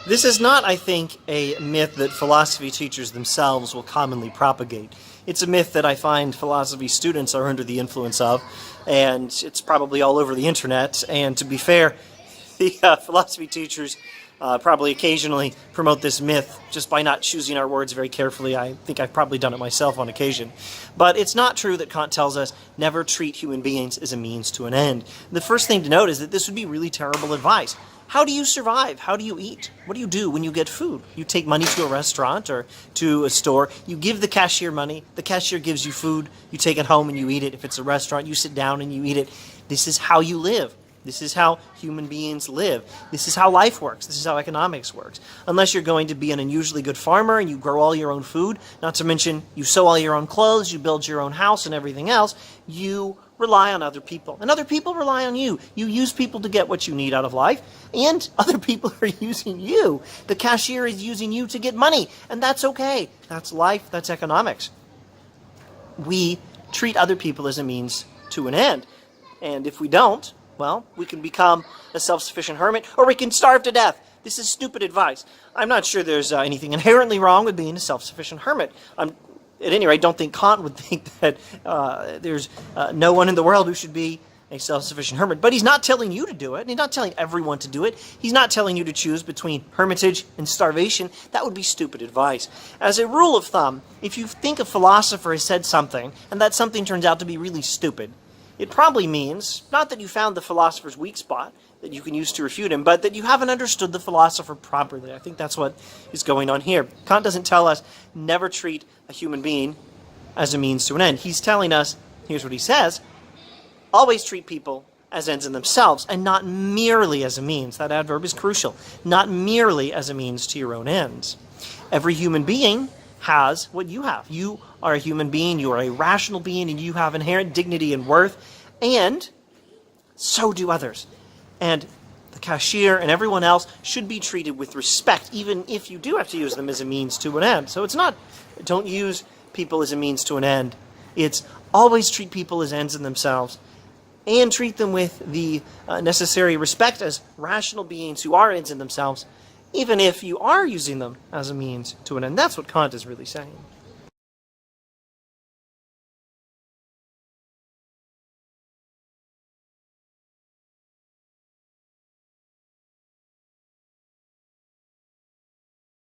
This is not, I think, a myth that philosophy teachers themselves will commonly propagate. It's a myth that I find philosophy students are under the influence of, and it's probably all over the internet. And to be fair, the philosophy teachers probably occasionally promote this myth just by not choosing our words very carefully. I think I've probably done it myself on occasion. But it's not true that Kant tells us never treat human beings as a means to an end. The first thing to note is that this would be really terrible advice. How do you survive? How do you eat? What do you do when you get food? You take money to a restaurant or to a store. You give the cashier money. The cashier gives you food. You take it home and you eat it. If it's a restaurant, you sit down and you eat it. This is how you live. This is how human beings live. This is how life works. This is how economics works. Unless you're going to be an unusually good farmer and you grow all your own food, not to mention you sew all your own clothes, you build your own house and everything else, you rely on other people. And other people rely on you. You use people to get what you need out of life, and other people are using you. The cashier is using you to get money, and that's okay. That's life. That's economics. We treat other people as a means to an end. And if we don't, well, we can become a self-sufficient hermit, or we can starve to death. This is stupid advice. I'm not sure there's anything inherently wrong with being a self-sufficient hermit. At any rate, don't think Kant would think that there's no one in the world who should be a self-sufficient hermit. But he's not telling you to do it. He's not telling everyone to do it. He's not telling you to choose between hermitage and starvation. That would be stupid advice. As a rule of thumb, if you think a philosopher has said something, and that something turns out to be really stupid, it probably means, not that you found the philosopher's weak spot that you can use to refute him, but that you haven't understood the philosopher properly. I think that's what is going on here. Kant doesn't tell us never treat a human being as a means to an end. He's telling us, here's what he says, always treat people as ends in themselves and not merely as a means. That adverb is crucial. Not merely as a means to your own ends. Every human being has what you have. You are a human being, you are a rational being, and you have inherent dignity and worth, and so do others. And the cashier and everyone else should be treated with respect, even if you do have to use them as a means to an end. So it's not, don't use people as a means to an end. It's always treat people as ends in themselves, and treat them with the necessary respect as rational beings who are ends in themselves, even if you are using them as a means to an end. That's what Kant is really saying.